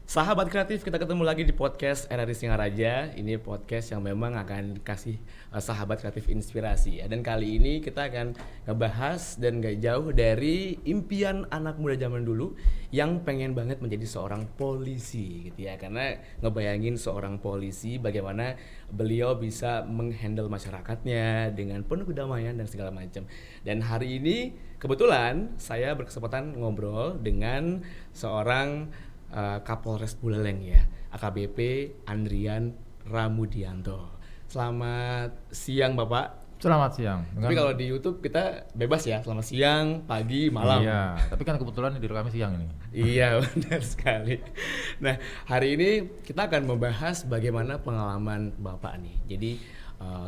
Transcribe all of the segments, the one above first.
Sahabat kreatif, kita ketemu lagi di podcast RRI Singaraja. Ini podcast yang memang akan kasih sahabat kreatif inspirasi ya. Dan kali ini kita akan ngebahas dan gak jauh dari impian anak muda zaman dulu yang pengen banget menjadi seorang polisi gitu ya. Karena ngebayangin seorang polisi bagaimana beliau bisa menghandle masyarakatnya dengan penuh kedamaian dan segala macam. Dan hari ini kebetulan saya berkesempatan ngobrol dengan seorang Kapolres Buleleng ya, AKBP Andrian Ramudianto. Selamat siang Bapak. Selamat siang. Tapi kalau di YouTube kita bebas ya, selamat siang, pagi, malam. Iya, tapi kan kebetulan direkam siang ini. Iya benar sekali. Nah hari ini kita akan membahas bagaimana pengalaman Bapak nih. Jadi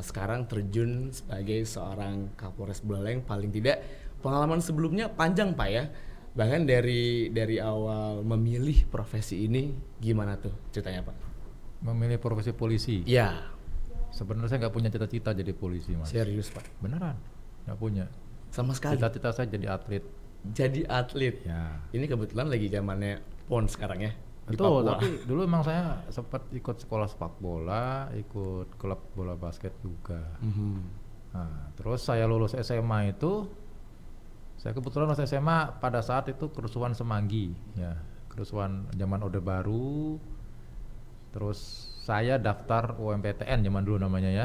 sekarang terjun sebagai seorang Kapolres Buleleng, paling tidak pengalaman sebelumnya panjang Pak ya. Bahkan dari awal memilih profesi ini gimana tuh ceritanya Pak? Memilih profesi polisi. Ya, Sebenarnya saya nggak punya cita-cita jadi polisi, Mas. serius Pak. Beneran, nggak punya. Sama sekali. Cita-cita saya jadi atlet. Jadi atlet. Ya. Ini kebetulan lagi zamannya PON sekarang ya. Di Betul, Papua. tapi dulu emang saya sempat ikut sekolah sepak bola, ikut klub bola basket juga. Nah, terus saya lulus SMA itu, saya kebetulan lulus SMA pada saat itu kerusuhan Semanggi, ya, kerusuhan zaman Orde Baru. Terus saya daftar UMPTN zaman dulu namanya ya.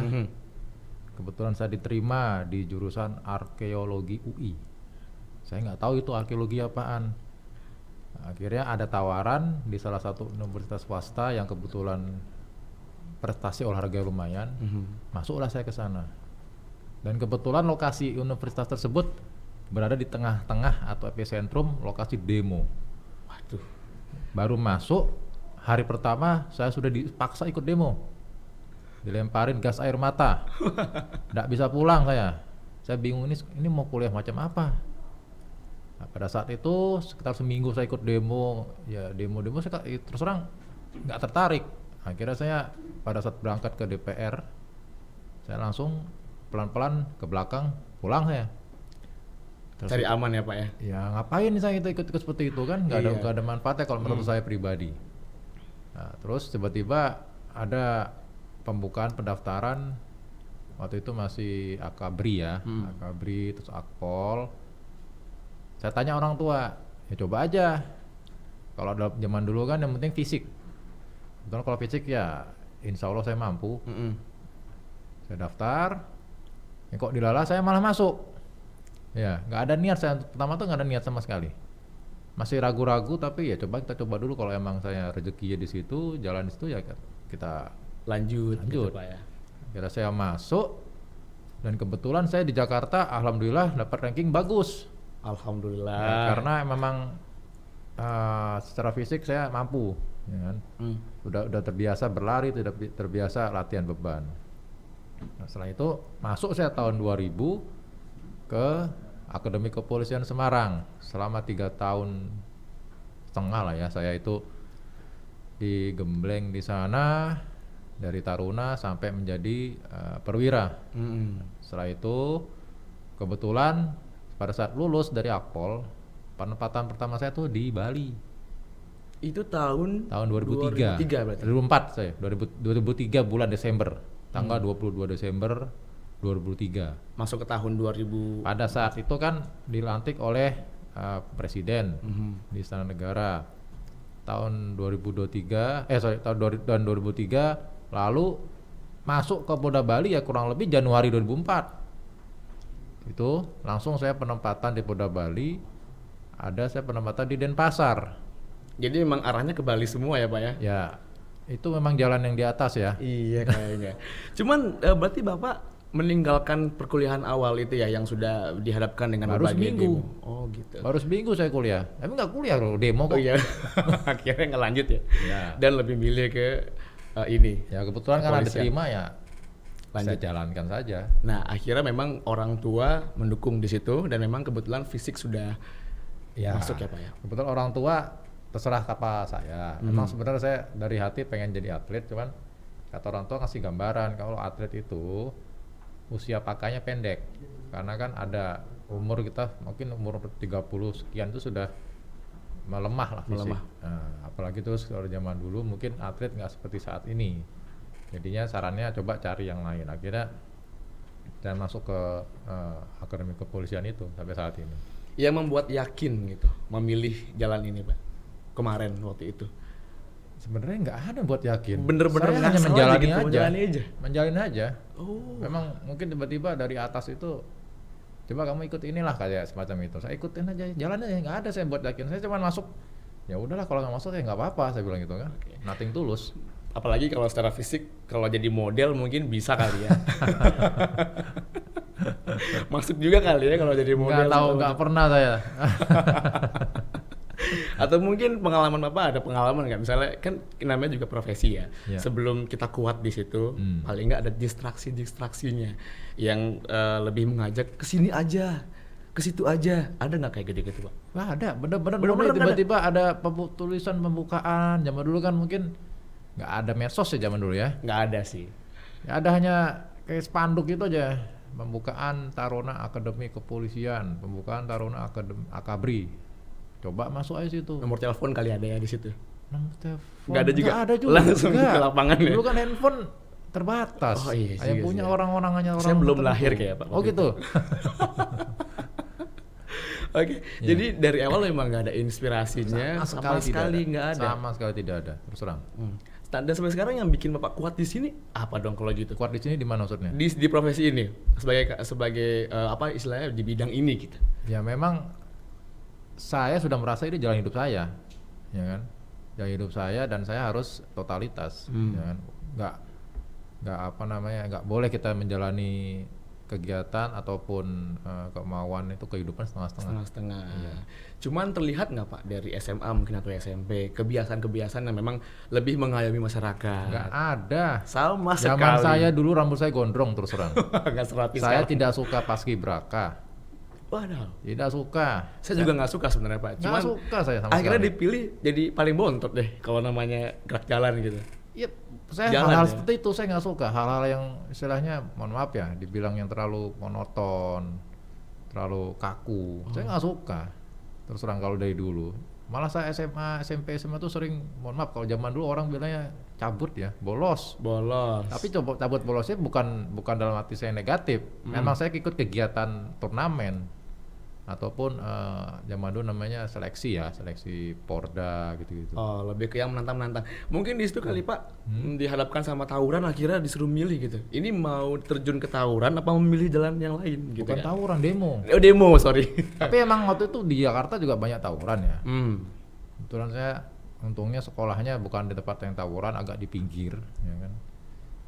Kebetulan saya diterima di jurusan arkeologi UI. Saya nggak tahu itu arkeologi apaan. Akhirnya ada tawaran di salah satu universitas swasta yang kebetulan prestasi olahraga lumayan. Masuklah saya ke sana. Dan kebetulan lokasi universitas tersebut berada di tengah-tengah atau epicentrum lokasi demo. Waduh. Baru masuk hari pertama saya sudah dipaksa ikut demo. Dilemparin gas air mata. Nggak bisa pulang saya. Saya bingung ini mau kuliah macam apa. Nah, pada saat itu sekitar seminggu saya ikut demo, ya demo-demo saya terus terang nggak tertarik. Akhirnya saya pada saat berangkat ke DPR, saya langsung pelan-pelan ke belakang pulang saya. Terus Cari aman ya Pak ya. ya ngapain saya ikut seperti itu kan, nggak Iya. ada manfaatnya kalau menurut saya pribadi. Nah, terus tiba-tiba ada pembukaan pendaftaran, waktu itu masih Akabri ya, Akabri terus Akpol. Saya tanya orang tua, ya coba aja. Kalau dalam zaman dulu kan yang penting fisik. Kalau fisik ya insya Allah saya mampu. Saya daftar, ya kok dilala saya malah masuk. Ya, nggak ada niat saya pertama tuh nggak ada niat sama sekali. Masih ragu-ragu tapi ya kita coba dulu kalau emang saya rezekinya di situ, jalan di situ ya kita Lanjut. Gitu, Lanjut. Pak ya. kira saya masuk dan kebetulan saya di Jakarta alhamdulillah dapat ranking bagus. Alhamdulillah. Ya, karena memang secara fisik saya mampu, ya kan? Udah terbiasa berlari, tidak terbiasa latihan beban. Nah, setelah itu masuk saya tahun 2000 ke Akademi Kepolisian Semarang selama 3 tahun setengah lah ya. Saya itu digembleng di sana dari taruna sampai menjadi perwira. Setelah itu kebetulan pada saat lulus dari Akpol, penempatan pertama saya tuh di Bali. Itu tahun 2003 berarti. 2004 saya 2003 bulan Desember, tanggal 22 Desember 2003. Masuk ke tahun 2000. Pada saat itu kan dilantik oleh presiden di Istana Negara tahun 2023 tahun 2003, lalu masuk ke Polda Bali ya kurang lebih Januari 2004. Itu langsung saya penempatan di Polda Bali, ada saya penempatan di Denpasar. Jadi memang arahnya ke Bali semua ya Pak ya? Ya, itu memang jalan yang di atas ya. Iya kayaknya. Cuman berarti Bapak meninggalkan perkuliahan awal itu ya yang sudah dihadapkan dengan Baru berbagai seminggu. demo. Oh gitu. Baru seminggu saya kuliah. Tapi nggak kuliah loh, demo Oh kok. iya. Akhirnya nggak lanjut ya. Ya. Dan lebih milih ke ini. Ya kebetulan kan ada Kepolisian. terima ya. Lanjut. Saya jalankan saja. Nah, akhirnya memang orang tua mendukung di situ dan memang kebetulan fisik sudah Ya. masuk ya Pak ya. Kebetulan orang tua terserah apa saya. Memang sebenarnya saya dari hati pengen jadi atlet, cuman kata orang tua ngasih gambaran kalau atlet itu usia pakainya pendek. Karena kan ada umur kita mungkin umur 30 sekian itu sudah melemah lah fisik. Melemah. Nah, apalagi terus kalau zaman dulu mungkin atlet nggak seperti saat ini. Jadinya sarannya coba cari yang lain. Akhirnya saya masuk ke akademi kepolisian itu sampai saat ini. Yang membuat yakin gitu memilih jalan ini Pak kemarin waktu itu. Sebenarnya nggak ada buat yakin. Bener-bener saya hanya ngasal menjalani gitu, aja. Menjalani aja. Oh. Memang mungkin tiba-tiba dari atas itu, coba kamu ikut inilah kayak semacam itu. Saya ikutin aja, jalan aja, nggak ada saya buat yakin. Saya cuma masuk. Ya udahlah kalau nggak masuk ya nggak apa-apa, saya bilang gitu kan. Okay. Nothing tulus. Apalagi kalau secara fisik, kalau jadi model mungkin bisa kali ya. Masuk juga kali ya kalau jadi model. Nggak tahu, nggak pernah saya. Atau mungkin pengalaman Bapak ada pengalaman nggak? Misalnya kan namanya juga profesi ya. Ya. Sebelum kita kuat di situ, paling nggak ada distraksinya yang lebih mengajak ke sini aja, ke situ aja. Ada nggak kayak gitu-gitu Pak? Nggak ada, bener-bener Bener-bener tiba-tiba ada tulisan pembukaan. Zaman dulu kan mungkin nggak ada medsos ya zaman dulu ya. Nggak ada sih. Ya ada hanya kayak spanduk itu aja. Pembukaan Taruna Akademi Kepolisian, pembukaan Taruna Akabri. Coba masuk aja situ. Nomor telepon kali ada ya di situ. Nomor telepon. Nggak ada juga? Nggak ada juga. Langsung Nggak. ke lapangan ya? Dulu kan handphone terbatas. Oh iya Yang juga punya sih ya. orang-orang hanya orang. Saya belum tertentu. lahir kayak Pak. Oh gitu. Oke, jadi dari awal memang nggak ada inspirasinya sama sekali nggak ada. Sama sekali tidak ada. Terus terang. Dan sampai sekarang yang bikin Bapak kuat di sini apa dong kalau gitu? Kuat di sini di mana maksudnya? Di profesi ini sebagai apa istilahnya di bidang ini gitu. Ya memang saya sudah merasa ini jalan hidup saya, ya kan? Jalan hidup saya dan saya harus totalitas, ya kan? Nggak apa namanya, nggak boleh kita menjalani kegiatan ataupun kemauan itu kehidupan setengah-setengah. Setengah-setengah. Iya. Cuman terlihat nggak Pak dari SMA mungkin atau SMP kebiasaan-kebiasaan yang memang lebih mengayomi masyarakat? Nggak ada. Sama Zaman sekali. saya dulu rambut saya gondrong terus terang. Nggak serapi Saya sekarang. tidak suka paskibraka. Waduh. Tidak suka. Saya juga nggak suka sebenarnya Pak. Nggak Cuman suka saya sama akhirnya sekali. dipilih jadi paling bontot deh kalau namanya gerak jalan gitu. Iya, saya Jalan hal-hal ya? seperti itu saya nggak suka. Hal-hal yang istilahnya, mohon maaf ya, dibilang yang terlalu monoton, terlalu kaku. Saya nggak suka. Terus terang kalau dari dulu. Malah saya SMA, SMP, SMA tuh sering, mohon maaf kalau zaman dulu orang bilangnya cabut ya, bolos. Bolos. Tapi coba cabut bolosnya bukan dalam arti saya negatif. Memang saya ikut kegiatan turnamen ataupun zaman dulu namanya seleksi ya, seleksi Porda gitu-gitu. Oh, lebih ke yang menantang-menantang. Mungkin di situ kali Pak dihadapkan sama tawuran akhirnya disuruh milih gitu. Ini mau terjun ke tawuran apa memilih jalan yang lain gitu Bukan kan? tawuran, demo. Oh, demo, sorry. Tapi emang waktu itu di Jakarta juga banyak tawuran ya. Hmm. Kebetulan saya untungnya sekolahnya bukan di tempat yang tawuran, agak di pinggir, ya kan.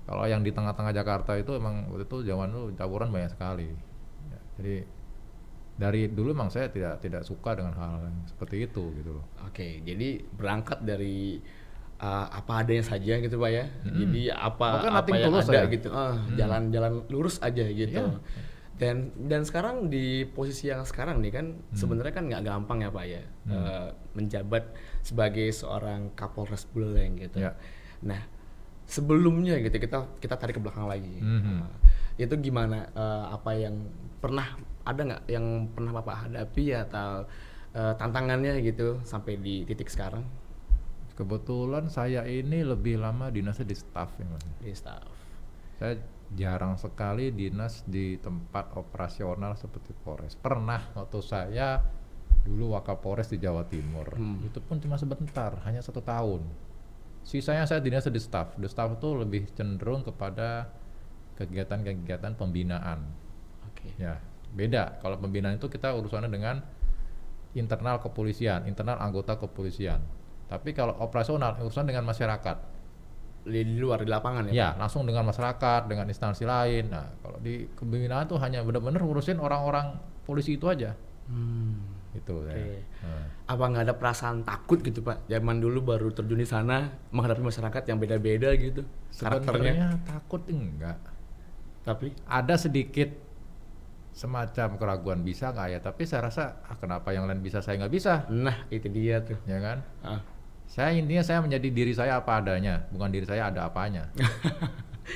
Kalau yang di tengah-tengah Jakarta itu emang waktu itu zaman dulu tawuran banyak sekali. Ya, jadi dari dulu emang saya tidak suka dengan hal yang seperti itu gitu loh. Oke, jadi berangkat dari apa adanya saja gitu Pak ya. Jadi apa Pokoknya apa nothing yang tulus ada ya. gitu. Jalan-jalan lurus aja gitu. Iya. Dan sekarang di posisi yang sekarang nih kan sebenarnya kan nggak gampang ya Pak ya menjabat sebagai seorang Kapolres Buleleng gitu. Ya. Nah, sebelumnya gitu kita tarik ke belakang lagi. Itu gimana apa yang ada nggak yang pernah Bapak hadapi atau tantangannya gitu sampai di titik sekarang? Kebetulan saya ini lebih lama dinasnya di staff ya Mas. Di staff. Saya jarang sekali dinas di tempat operasional seperti Polres. Pernah waktu saya dulu Wakapolres di Jawa Timur, itu pun cuma sebentar, hanya 1 tahun. Sisanya saya dinas di staff. Di staff itu lebih cenderung kepada kegiatan-kegiatan pembinaan. Oke. Ya, beda. Kalau pembinaan itu kita urusannya dengan internal kepolisian, internal anggota kepolisian. Tapi kalau operasional urusan dengan masyarakat. Di luar di lapangan ya? Ya, langsung dengan masyarakat, dengan instansi lain. Nah, kalau di kepembinaan tuh hanya benar-benar ngurusin orang-orang polisi itu aja. Itu Oke. Nah. Apa nggak ada perasaan takut gitu Pak? Zaman dulu baru terjun di sana menghadapi masyarakat yang beda-beda gitu karakternya. Sebenarnya takut enggak. Tapi Ada sedikit semacam keraguan bisa nggak ya, tapi saya rasa kenapa yang lain bisa saya nggak bisa, nah itu dia tuh. ya kan? Ah. Saya intinya saya menjadi diri saya apa adanya, bukan diri saya ada apanya.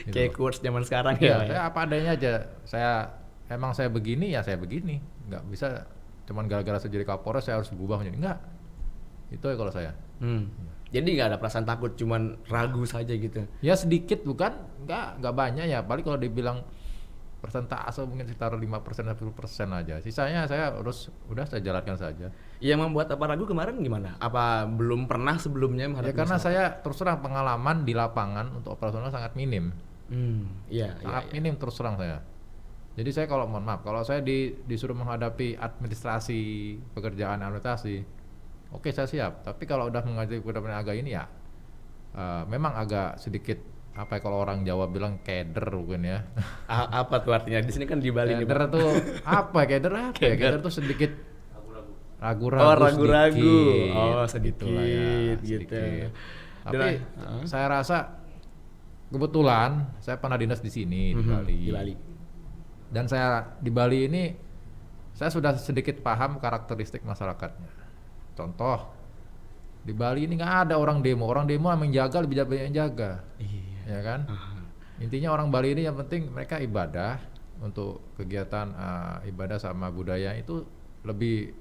Gitu Kayak loh. quotes zaman sekarang Ya, ya. saya apa adanya aja. Emang saya begini ya saya begini. Nggak bisa cuman gara-gara saya jadi Kapolres saya harus berubah menjadi enggak. Itu ya kalau saya. Jadi nggak ada perasaan takut, cuman ragu saja gitu. Ya sedikit bukan, nggak banyak ya. Paling kalau dibilang persentase mungkin sekitar 5% 10% aja. Sisanya saya udah saya jalankan saja. Yang membuat apa ragu kemarin gimana? Apa belum pernah sebelumnya Ya menghadapi karena masalah? saya terus terang pengalaman di lapangan untuk operasional sangat minim. Iya, Sangat iya. minim terus terang saya. Jadi saya kalau mohon maaf, kalau saya disuruh menghadapi administrasi pekerjaan administrasi, oke saya siap. Tapi kalau udah menghadapi pekerjaan agak ini ya, memang agak sedikit apa ya, kalau orang Jawa bilang keder mungkin ya. Apa tuh artinya? Di sini kan di Bali nih, Keder Pak. tuh apa? Keder apa? Ya? Keder. Keder tuh sedikit ragu-ragu. Oh, ragu-ragu. Sedikit. Oh, Gitulah ya, sedikit gitu. sedikit. Tapi Dan- saya rasa kebetulan saya pernah dinas di sini di Bali. Di Bali. Dan saya di Bali ini saya sudah sedikit paham karakteristik masyarakatnya. Contoh di Bali ini nggak ada orang demo yang menjaga lebih banyak yang jaga, Iya. ya kan? Intinya orang Bali ini yang penting mereka ibadah, untuk kegiatan ibadah sama budaya itu lebih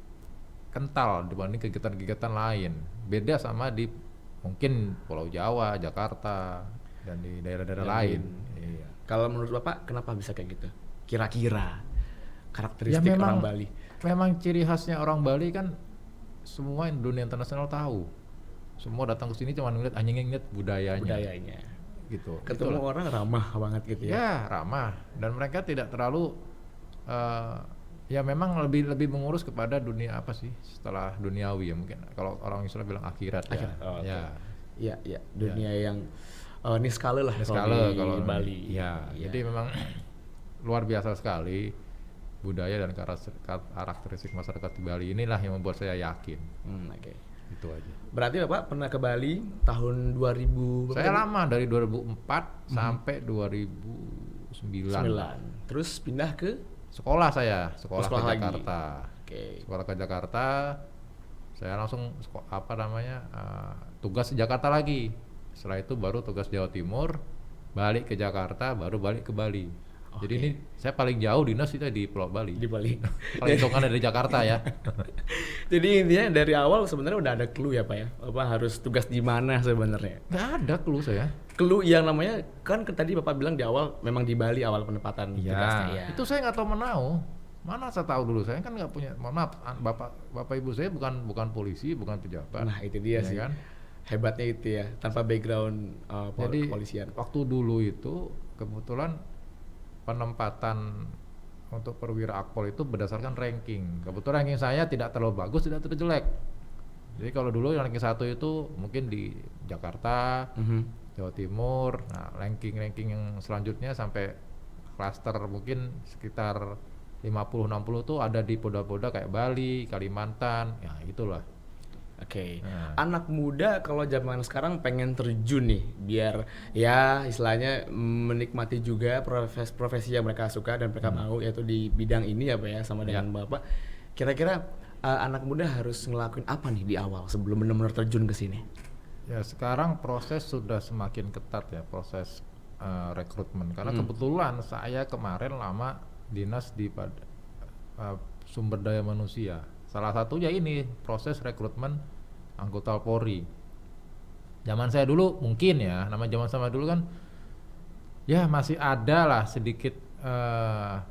kental dibanding kegiatan-kegiatan lain. Beda sama di mungkin Pulau Jawa, Jakarta, dan di daerah-daerah lain. Iya. Kalau menurut Bapak kenapa bisa kayak gitu? Kira-kira Ya karakteristik orang Bali. memang ciri khasnya orang Bali kan semua dunia internasional tahu. Semua datang ke sini cuma ngeliat ngeliat budayanya. Gitu. Ketemu Itulah. orang ramah banget gitu ya. Ya ramah, dan mereka tidak terlalu ya memang lebih mengurus kepada dunia apa sih setelah duniawi ya, mungkin kalau orang Islam bilang akhirat ya. Akhirat, oh, oke. Ya. Iya, dunia yang niskala lah Skala kalau di Bali. Ya, Iya. jadi memang luar biasa sekali budaya dan karakteristik masyarakat di Bali, inilah yang membuat saya yakin. Oke. Itu aja. Berarti Bapak pernah ke Bali tahun 2000 Saya lama dari 2004 sampai 2009. 9. Terus pindah ke Sekolah saya, sekolah ke sekolah lagi. Jakarta. Oke. Sekolah ke Jakarta, saya langsung tugas di Jakarta lagi. Setelah itu baru tugas Jawa Timur, balik ke Jakarta, baru balik ke Bali. Jadi ini saya paling jauh dinas itu di Pulau Bali. Di Bali. Paling hitungan dari Jakarta ya. Jadi intinya dari awal sebenarnya udah ada clue ya Pak ya. Apa harus tugas di mana sebenarnya? Nggak ada clue saya. Clue yang namanya kan tadi Bapak bilang di awal memang di Bali awal penempatan tugasnya ya. Itu saya nggak tahu menau. Mana saya tahu dulu, saya kan nggak punya, mohon maaf, bapak ibu saya bukan polisi, bukan pejabat. Nah, itu dia Ya sih. kan? Hebatnya itu ya, tanpa background Jadi kepolisian. waktu dulu itu kebetulan penempatan untuk perwira akpol itu berdasarkan ranking. Kebetulan ranking saya tidak terlalu bagus, tidak terlalu jelek. Jadi kalau dulu yang ranking 1 itu mungkin di Jakarta, Jawa Timur. Nah, ranking yang selanjutnya sampai klaster mungkin sekitar 50-60 tuh ada di Polda-Polda kayak Bali, Kalimantan, ya itulah. Oke. Nah. Anak muda kalau zaman sekarang pengen terjun nih biar ya istilahnya menikmati juga profesi yang mereka suka dan mereka mau, yaitu di bidang ini ya Pak ya, sama dengan Bapak. Kira-kira anak muda harus ngelakuin apa nih di awal sebelum benar-benar terjun ke sini? Ya sekarang proses sudah semakin ketat ya, proses rekrutmen. Karena kebetulan saya kemarin lama dinas di sumber daya manusia. Salah satunya ini proses rekrutmen anggota Polri. Zaman saya dulu mungkin ya, nama zaman sama dulu kan ya masih ada lah sedikit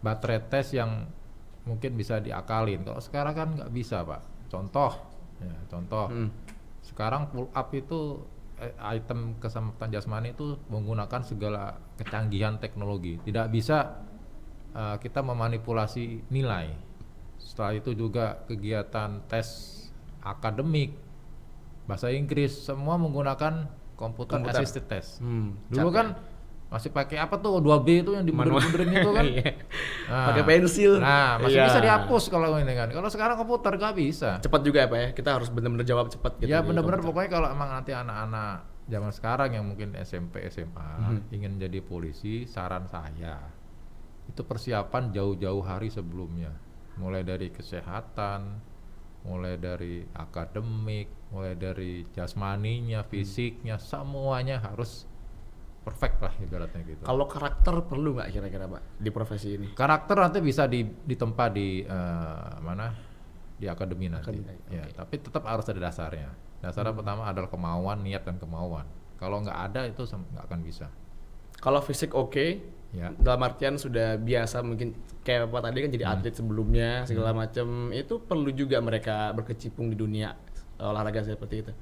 baterai tes yang mungkin bisa diakalin. Kalau sekarang kan nggak bisa Pak. Contoh, sekarang pull up itu item keselamatan jasmani itu menggunakan segala kecanggihan teknologi. Tidak bisa kita memanipulasi nilai. Setelah itu juga kegiatan tes akademik, bahasa Inggris, semua menggunakan komputer assisted test. Dulu kan masih pakai apa tuh 2B itu yang dibenerin itu kan. Pakai pensil. Nah, masih bisa dihapus kalau ini kan. Kalau sekarang komputer nggak bisa. Cepat juga ya Pak ya. Kita harus benar-benar jawab cepat gitu. Ya di benar-benar komputer. pokoknya kalau emang nanti anak-anak zaman sekarang yang mungkin SMP, SMA ingin jadi polisi, saran saya itu persiapan jauh-jauh hari sebelumnya. Mulai dari kesehatan, mulai dari akademik, mulai dari jasmaninya, fisiknya, semuanya harus perfect lah ibaratnya gitu. Kalau karakter perlu nggak kira-kira Pak di profesi ini? Karakter nanti bisa ditempa di di akademi nanti. Akademi, Ya, oke. tapi tetap harus ada dasarnya. Dasarnya pertama adalah kemauan, niat dan kemauan. Kalau nggak ada itu nggak akan bisa. Kalau fisik oke, Ya. dalam artian sudah biasa mungkin kayak Bapak tadi kan jadi atlet sebelumnya segala macam, itu perlu juga mereka berkecimpung di dunia olahraga seperti itu.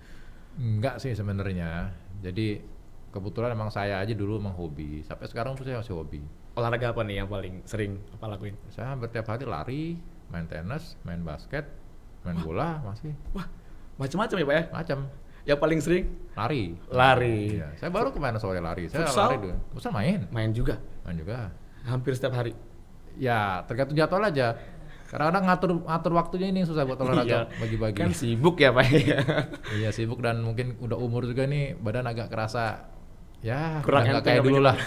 Enggak sih sebenarnya. Jadi kebetulan emang saya aja dulu emang hobi. Sampai sekarang tuh saya masih hobi. Olahraga apa nih yang paling sering apa lakuin? Saya hampir tiap hari lari, main tenis, main basket, main bola masih Wah, macam-macam ya Pak ya? macam. Yang paling sering Lari. lari. Iya, saya baru kemana sore lari. Saya Futsal? lari dulu. Futsal main Main juga. hampir setiap hari. Ya, tergantung jadwal aja. Kadang-kadang ngatur waktunya ini susah buat olahraga Iya. bagi-bagi. Kan sibuk ya Pak ya. Iya, sibuk dan mungkin udah umur juga nih, badan agak kerasa ya Kurang udah nggak enteng kayak apa dulu gimana? lah.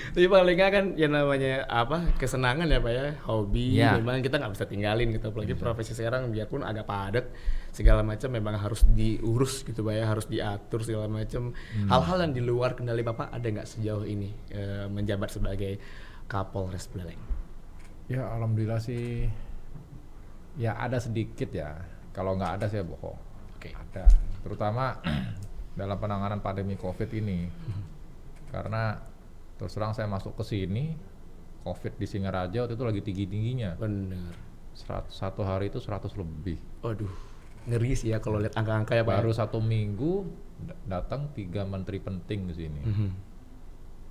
Tapi paling nggak kan yang namanya apa kesenangan ya Pak ya, hobi Iya. memang kita nggak bisa tinggalin gitu, apalagi profesi sekarang biarpun agak padat segala macam memang harus diurus gitu Pak ya, harus diatur segala macam. Hal-hal yang di luar kendali Bapak ada nggak sejauh ini menjabat sebagai Kapolres Buleleng? Ya, alhamdulillah sih. Ya ada sedikit ya. Kalau nggak ada saya bohong. Oke. Ada. Terutama dalam penanganan pandemi COVID ini. Karena terus terang saya masuk ke sini, COVID di Singaraja waktu itu lagi tinggi-tingginya. Bener. Satu hari itu 100 lebih. Waduh, ngeri sih ya kalau lihat angka-angka ya Pak. Baru 1 minggu datang 3 menteri penting ke sini. Mhm.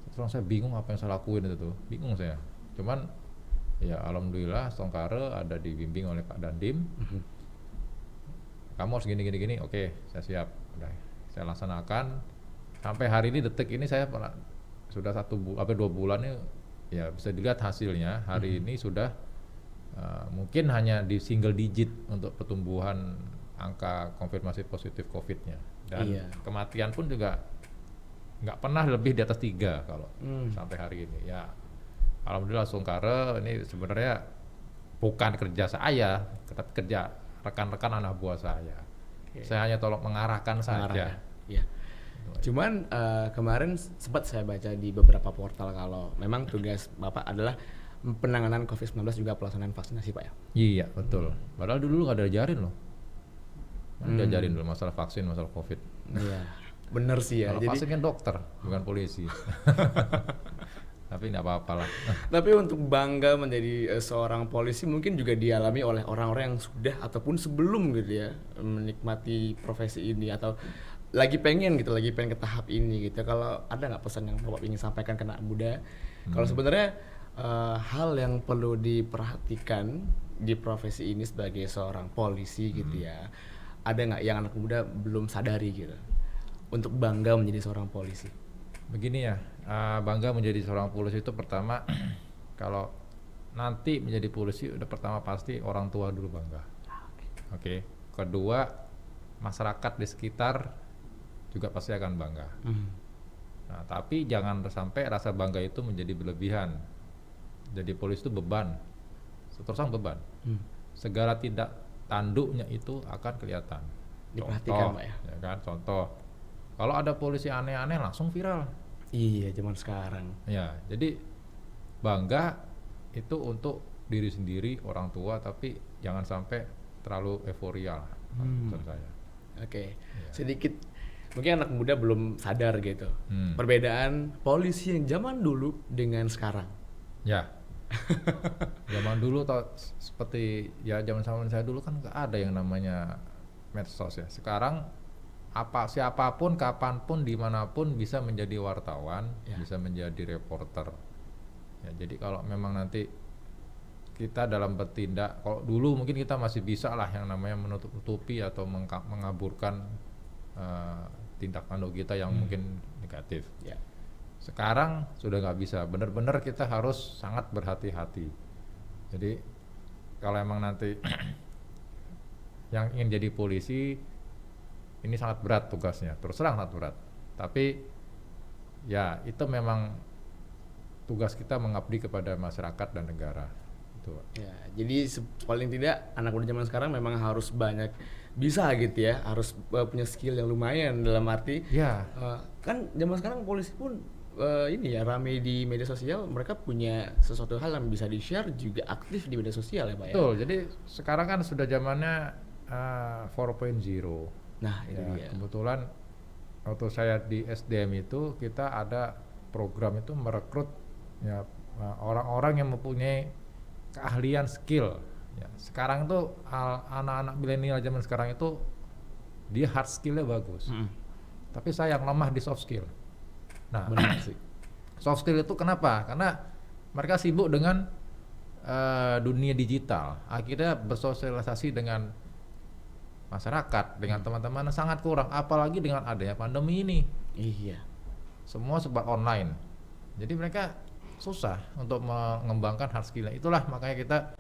Terus terang saya bingung apa yang saya lakuin itu tuh. Bingung saya. Cuman ya alhamdulillah Songkare ada dibimbing oleh Pak Dandim. Kamu harus gini, oke saya siap. Udah, saya laksanakan. Sampai hari ini detik ini saya sudah 2 bulan nih, ya bisa dilihat hasilnya. Hari ini sudah mungkin hanya di single digit untuk pertumbuhan angka konfirmasi positif COVID-nya. Dan Iya. kematian pun juga nggak pernah lebih di atas 3 kalau sampai hari ini. Ya alhamdulillah Songkare ini sebenarnya bukan kerja saya, tetapi kerja rekan-rekan anak buah saya. Oke. Saya hanya tolong mengarahkan saja. Iya. Cuman kemarin sempat saya baca di beberapa portal kalau memang tugas Bapak adalah penanganan COVID-19 juga pelaksanaan vaksinasi Pak ya? Iya betul. Padahal dulu nggak diajarin loh. Nggak diajarin dulu masalah vaksin, masalah COVID. Iya, bener sih ya. Kalau Jadi, vaksin kan dokter, bukan polisi. Tapi nggak apa-apa lah. tapi untuk bangga menjadi seorang polisi mungkin juga dialami oleh orang-orang yang sudah ataupun sebelum gitu ya menikmati profesi ini atau lagi pengen ke tahap ini gitu. Kalau ada nggak pesan yang Bapak ingin sampaikan ke anak muda? Kalau sebenarnya hal yang perlu diperhatikan di profesi ini sebagai seorang polisi gitu ya, ada nggak yang anak muda belum sadari gitu untuk bangga menjadi seorang polisi? Begini ya, bangga menjadi seorang polisi itu pertama kalau nanti menjadi polisi udah pertama pasti orang tua dulu bangga. Oke. Kedua masyarakat di sekitar juga pasti akan bangga. Nah, tapi jangan sampai rasa bangga itu menjadi berlebihan. Jadi polisi itu beban, terus terang beban. Segala tidak tanduknya itu akan kelihatan. Diperhatikan, Pak ya? Ya kan, contoh. Kalau ada polisi aneh-aneh langsung viral. Iya, zaman sekarang. Ya, jadi bangga itu untuk diri sendiri, orang tua, tapi jangan sampai terlalu euforia lah, menurut saya. Oke, sedikit mungkin anak muda belum sadar gitu. Hmm. Perbedaan polisi yang zaman dulu dengan sekarang. Ya, zaman dulu seperti ya zaman saya dulu kan nggak ada yang namanya medsos ya. Sekarang siapapun, kapanpun, dimanapun bisa menjadi wartawan, bisa menjadi reporter. Ya, jadi kalau memang nanti kita dalam bertindak, kalau dulu mungkin kita masih bisa lah yang namanya menutup-tutupi atau mengaburkan tindak tanduk kita yang mungkin negatif. Ya. Sekarang sudah nggak bisa, benar-benar kita harus sangat berhati-hati. Jadi kalau emang nanti yang ingin jadi polisi ini sangat berat tugasnya, terus terang sangat berat. Tapi ya itu memang tugas kita mengabdi kepada masyarakat dan negara. Itu. Ya, jadi paling tidak anak muda zaman sekarang memang harus banyak bisa gitu ya, harus punya skill yang lumayan dalam arti Ya. kan zaman sekarang polisi pun ini ya rame di media sosial, mereka punya sesuatu hal yang bisa di-share juga aktif di media sosial ya Pak ya. Betul. Jadi sekarang kan sudah zamannya 4.0. Nah itu Ya, dia. kebetulan waktu saya di SDM itu kita ada program itu merekrut ya orang-orang yang mempunyai keahlian skill. Ya, sekarang tuh anak-anak milenial zaman sekarang itu dia hard skillnya bagus, tapi saya yang lemah di soft skill. Nah, Benar sih. soft skill itu kenapa? Karena mereka sibuk dengan dunia digital, akhirnya bersosialisasi dengan masyarakat, dengan teman-teman sangat kurang, apalagi dengan adanya pandemi ini. Iya. Semua serba online. Jadi mereka susah untuk mengembangkan hard skill. Itulah makanya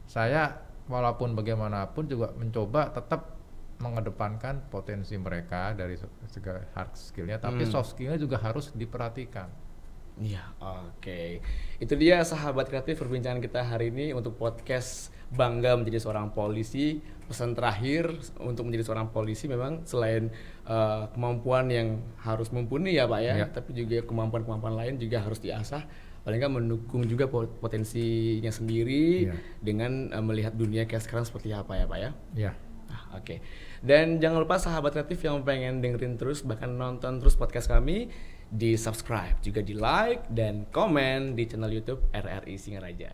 saya walaupun bagaimanapun juga mencoba tetap mengedepankan potensi mereka dari segala hard skillnya, tapi soft skillnya juga harus diperhatikan. Iya, oke. Itu dia sahabat kreatif perbincangan kita hari ini untuk podcast Bangga Menjadi Seorang Polisi. Pesan terakhir untuk menjadi seorang polisi memang selain kemampuan yang harus mumpuni ya Pak ya, tapi juga kemampuan-kemampuan lain juga harus diasah. Paling nggak mendukung juga potensinya sendiri dengan melihat dunia kayak sekarang seperti apa ya Pak ya. Iya. Oke. Dan jangan lupa sahabat kreatif yang pengen dengerin terus bahkan nonton terus podcast kami, di subscribe juga di like dan komen di channel YouTube RRI Singaraja.